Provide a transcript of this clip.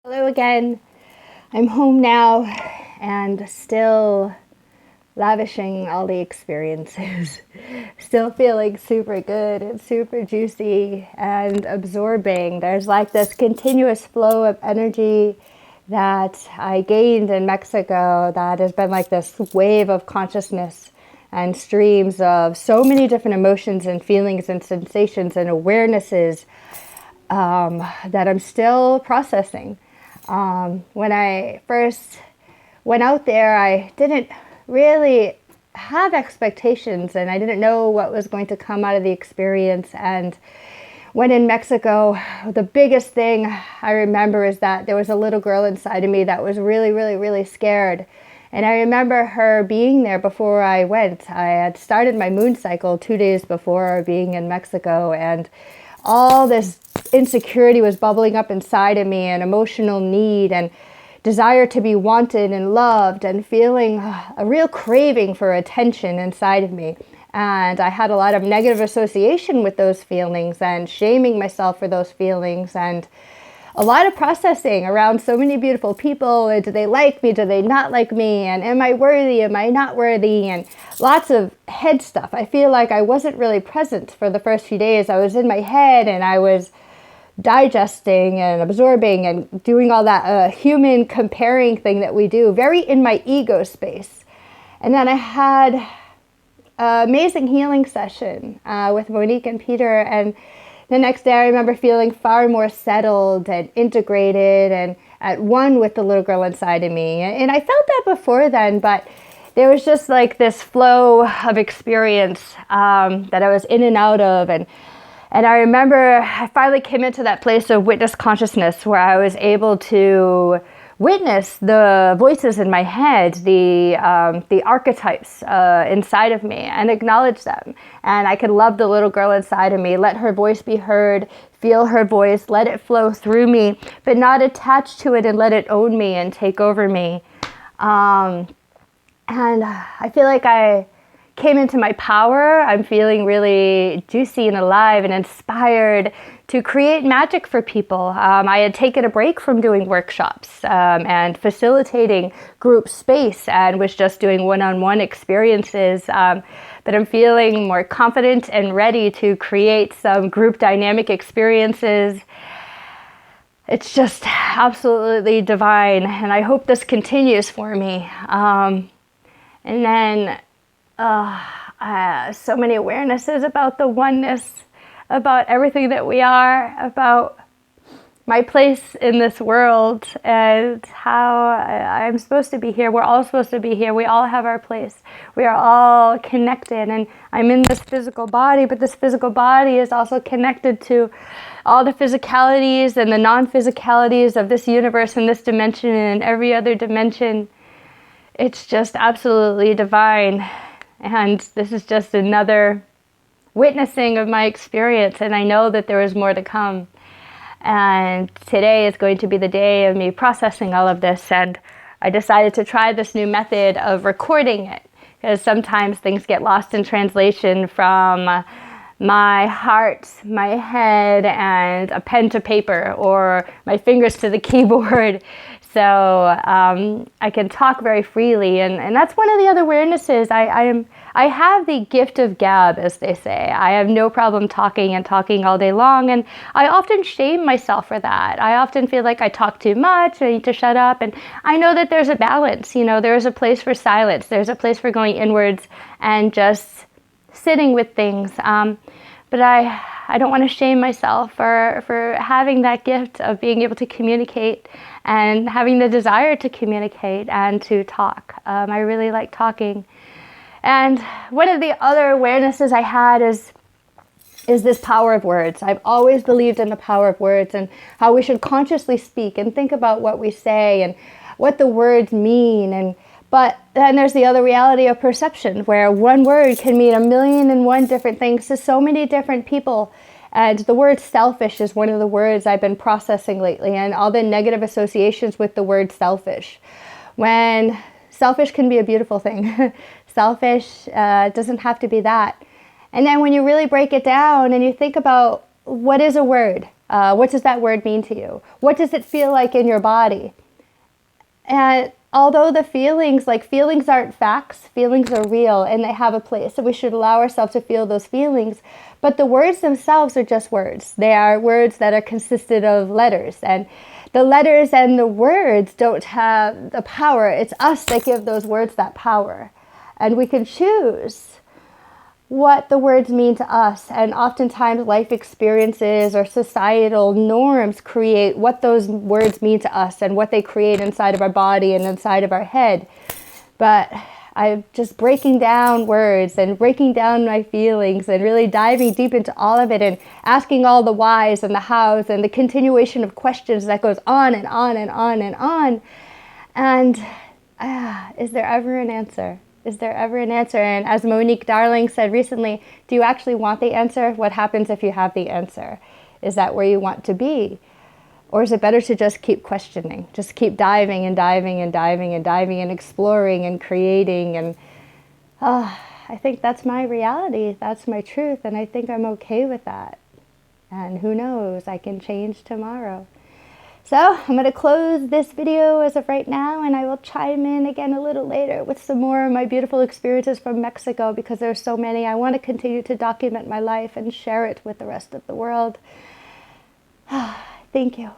Hello again. I'm home now and still lavishing all the experiences. Still feeling super good and super juicy and absorbing. There's like this continuous flow of energy that I gained in Mexico that has been like this wave of consciousness and streams of so many different emotions and feelings and sensations and awarenesses that I'm still processing. When I first went out there, I didn't really have expectations and I didn't know what was going to come out of the experience. And when in Mexico, the biggest thing I remember is that there was a little girl inside of me that was really, really, really scared. And I remember her being there before I went. I had started my moon cycle 2 days before being in Mexico, and all this insecurity was bubbling up inside of me, and emotional need and desire to be wanted and loved and feeling a real craving for attention inside of me. And I had a lot of negative association with those feelings and shaming myself for those feelings, and a lot of processing around so many beautiful people. And do they like me? Do they not like me? And am I worthy? Am I not worthy? And lots of head stuff. I feel like I wasn't really present for the first few days. I was in my head and I was digesting and absorbing and doing all that human comparing thing that we do, very in my ego space. And then I had an amazing healing session with Monique and Peter, and the next day I remember feeling far more settled and integrated and at one with the little girl inside of me. And I felt that before then, but there was just like this flow of experience that I was in and out of. And I remember I finally came into that place of witness consciousness where I was able to witness the voices in my head, the archetypes inside of me, and acknowledge them. And I could love the little girl inside of me, let her voice be heard, feel her voice, let it flow through me, but not attach to it and let it own me and take over me. And I feel like I came into my power. I'm feeling really juicy and alive and inspired to create magic for people. I had taken a break from doing workshops and facilitating group space and was just doing one-on-one experiences. But I'm feeling more confident and ready to create some group dynamic experiences. It's just absolutely divine, and I hope this continues for me. And then so many awarenesses about the oneness, about everything that we are, about my place in this world and how I'm supposed to be here. We're all supposed to be here. We all have our place. We are all connected, and I'm in this physical body, but this physical body is also connected to all the physicalities and the non-physicalities of this universe and this dimension and every other dimension. It's just absolutely divine. And this is just another witnessing of my experience, and I know that there is more to come. And today is going to be the day of me processing all of this, and I decided to try this new method of recording it, because sometimes things get lost in translation from my heart, my head, and a pen to paper, or my fingers to the keyboard. So I can talk very freely, and that's one of the other awarenesses. I have the gift of gab, as they say. I have no problem talking and talking all day long, and I often shame myself for that. I often feel like I talk too much, I need to shut up, and I know that there's a balance. You know, there's a place for silence, there's a place for going inwards and just sitting with things. But I don't want to shame myself for having that gift of being able to communicate and having the desire to communicate and to talk. I really like talking. And one of the other awarenesses I had is this power of words. I've always believed in the power of words and how we should consciously speak and think about what we say and what the words mean. But then there's the other reality of perception, where one word can mean 1,000,001 different things to so many different people. And the word selfish is one of the words I've been processing lately, and all the negative associations with the word selfish. When selfish can be a beautiful thing. Selfish doesn't have to be that. And then when you really break it down and you think about what is a word? What does that word mean to you? What does it feel like in your body? And although the feelings, like feelings aren't facts, feelings are real and they have a place. So we should allow ourselves to feel those feelings. But the words themselves are just words. They are words that are consisted of letters. And the letters and the words don't have the power. It's us that give those words that power. And we can choose what the words mean to us. And oftentimes life experiences or societal norms create what those words mean to us and what they create inside of our body and inside of our head. But I'm just breaking down words and breaking down my feelings and really diving deep into all of it and asking all the whys and the hows and the continuation of questions that goes on and on and on and on. And is there ever an answer? Is there ever an answer? And as Monique Darling said recently, do you actually want the answer? What happens if you have the answer? Is that where you want to be? Or is it better to just keep questioning? Just keep diving and diving and diving and diving and exploring and creating. And I think that's my reality. That's my truth. And I think I'm okay with that. And who knows, I can change tomorrow. So I'm going to close this video as of right now, and I will chime in again a little later with some more of my beautiful experiences from Mexico, because there's so many. I want to continue to document my life and share it with the rest of the world. Thank you.